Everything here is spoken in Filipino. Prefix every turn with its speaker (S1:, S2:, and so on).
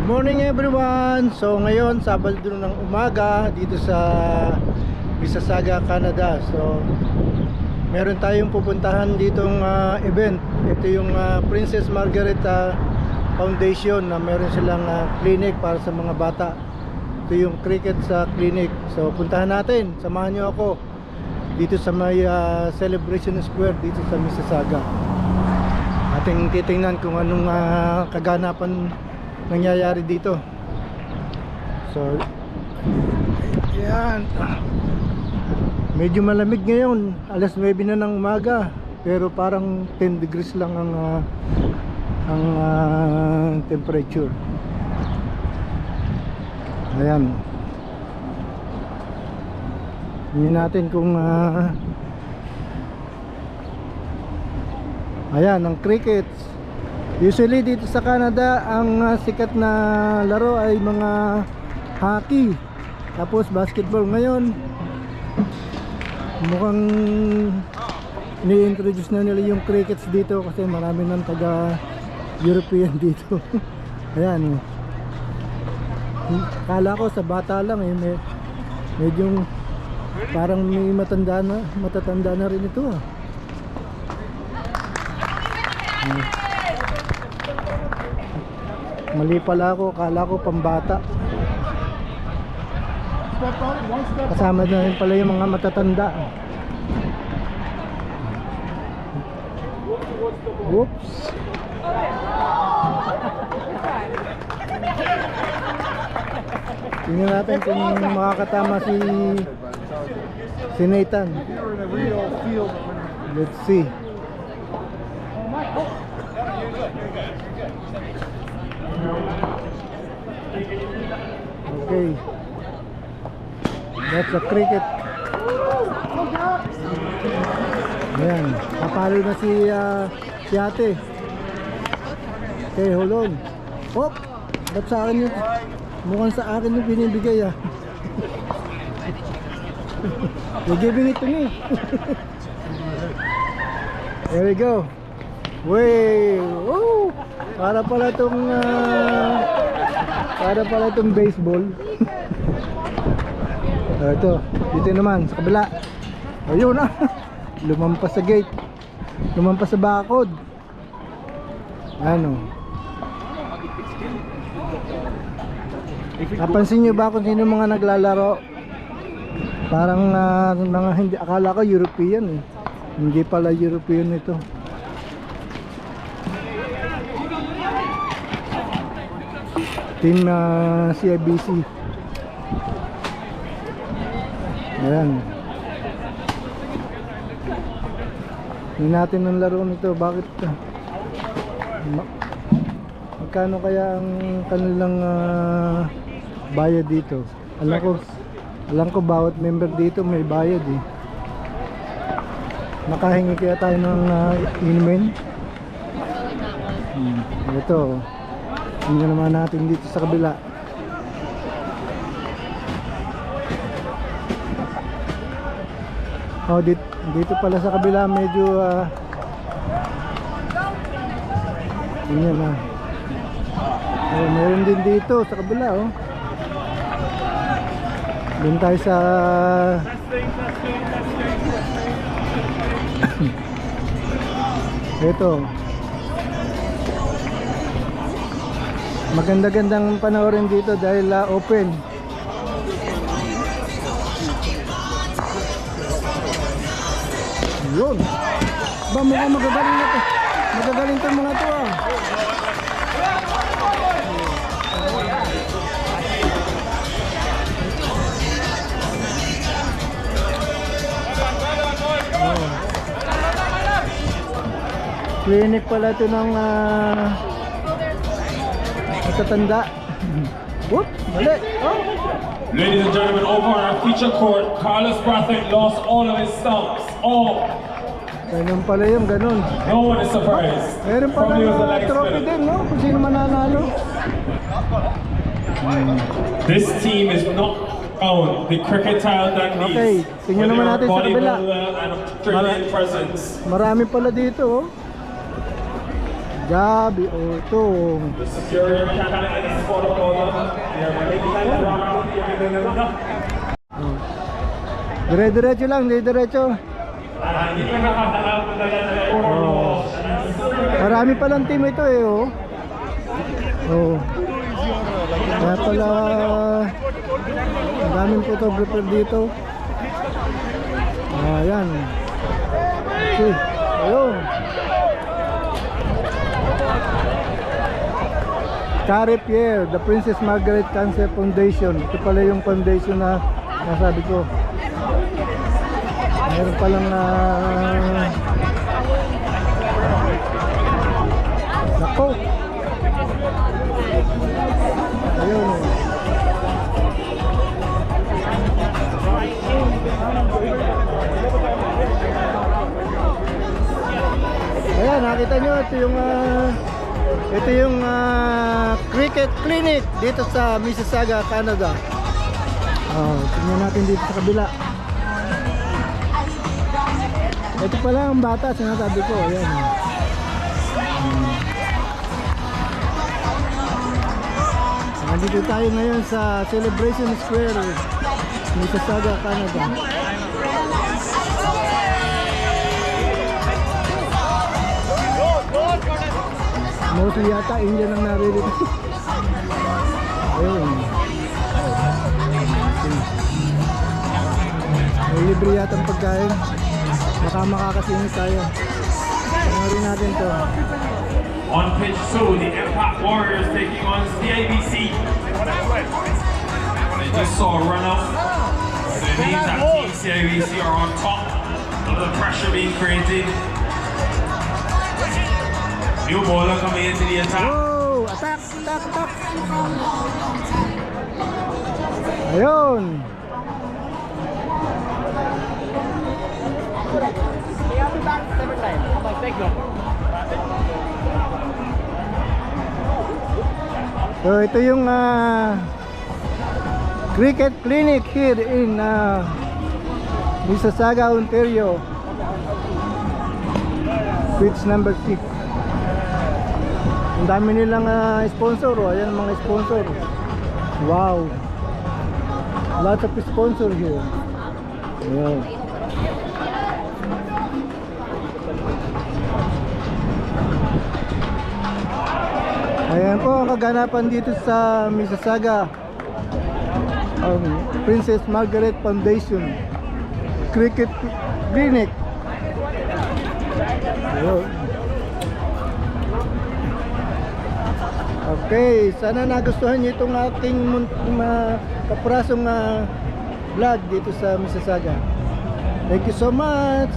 S1: Morning everyone! So ngayon, Sabado ng umaga dito sa Mississauga, Canada. So meron tayong pupuntahan ditong event. Ito yung Princess Margarita Foundation na meron silang clinic para sa mga bata. Ito yung cricket sa clinic. So puntahan natin, samahan nyo ako dito sa may Celebration Square dito sa Mississauga. Ating titingnan kung anong kaganapan nangyayari dito. So yan, medyo malamig ngayon, alas 9 na ng umaga, pero parang 10 degrees lang ang temperature. Ayan, tingnan natin kung ayan, ang crickets. Usually dito sa Canada, ang sikat na laro ay mga hockey, tapos basketball. Ngayon mukhang ni-introduce na nila yung crickets dito kasi marami ng taga European dito. Ayan, kala ko sa bata lang medyo parang may matatanda na rin ito Mali pala ako, kala ko pambata. Kasama na rin pala yung mga matatanda. Whoops. Tingnan natin kung makakatama si Nathan. Let's see. Okay, that's a cricket. Ayan, papalo na si ate. Okay, hold on. Oh, ba't sa akin yun? Mukhang sa akin yung binibigay You're giving it to me. There we go. Way, woo! Para pala itong baseball. Ito, dito naman sa kabila. Ayun lumampas sa gate, lumampas sa bakod. Ano, napansin nyo ba kung sino mga naglalaro? Parang mga hindi, akala ko European hindi pala European ito. Team CIBC. Ayan, hindi natin ang laro nito. Bakit magkano kaya ang kanilang bayad dito? Alam ko bawat member dito may bayad Nakahingi kaya tayo ng inumin. Ito, tingnan naman natin dito sa kabila. Oh, dito pala sa kabila medyo tingnan oh, meron din dito sa kabila Doon tayo sa ito. Maganda-gandang panoorin dito dahil open. Yun. Ba, mukhang magagaling na to. Magagaling to mga to Clinic pala ito ng matatanda. Whoop, mali.
S2: Ladies and gentlemen, over on our feature court, Carlos Brathwaite lost all of his stumps. All.
S1: Ganun pala yung ganun.
S2: No one is surprised.
S1: Meron pala trophy din, no? Kung sino mananalo.
S2: This team is not found the cricket child that needs.
S1: Okay, tingnan naman natin sa kabila.
S2: And Australian presence.
S1: Marami pala dito Gabi Otong.
S2: The security cabinet is for the order. We are making
S1: Dire-diretso lang, dire-diretso. Marami palang team ito eh, oh. Oh. Kaya pala ang daming photographer dito. Ayan. Okay. Ayun. Carrie Pierre, the Princess Margaret Cancer Foundation. Ito pala yung foundation na nasabi ko. Meron palang nako. Ayun. Ayan, nakita nyo ito yung cricket clinic dito sa Mississauga, Canada. Tingnan natin dito sa kabila. Ito pala ang bata, sinasabi ko. Ayan. Nandito tayo ngayon sa Celebration Square, Mississauga, Canada. Mostly yata Indian ang naririto. Ayun. May libre yata ang pagkain. Baka makakasingit tayo. Panoorin natin to.
S2: On pitch 2, the Impact Warriors taking on CIBC. They just saw a run up. So it means that Team CIBC are on top of the pressure being created. New bowler coming into the attack.
S1: Whoa! Attack! Attack! Attack! Ayun! So ito yung cricket clinic here in Mississauga, Ontario. Pitch number 6. Ang dami nilang sponsor. Ayan mga sponsor. Wow. Lots of sponsor here. Ayan. Ayan po ang kaganapan dito sa Mississauga, Princess Margaret Foundation Cricket Clinic. Ayun. Okay, sana nagustuhan niyo itong aking kaprasong vlog dito sa Mississauga. Thank you so much.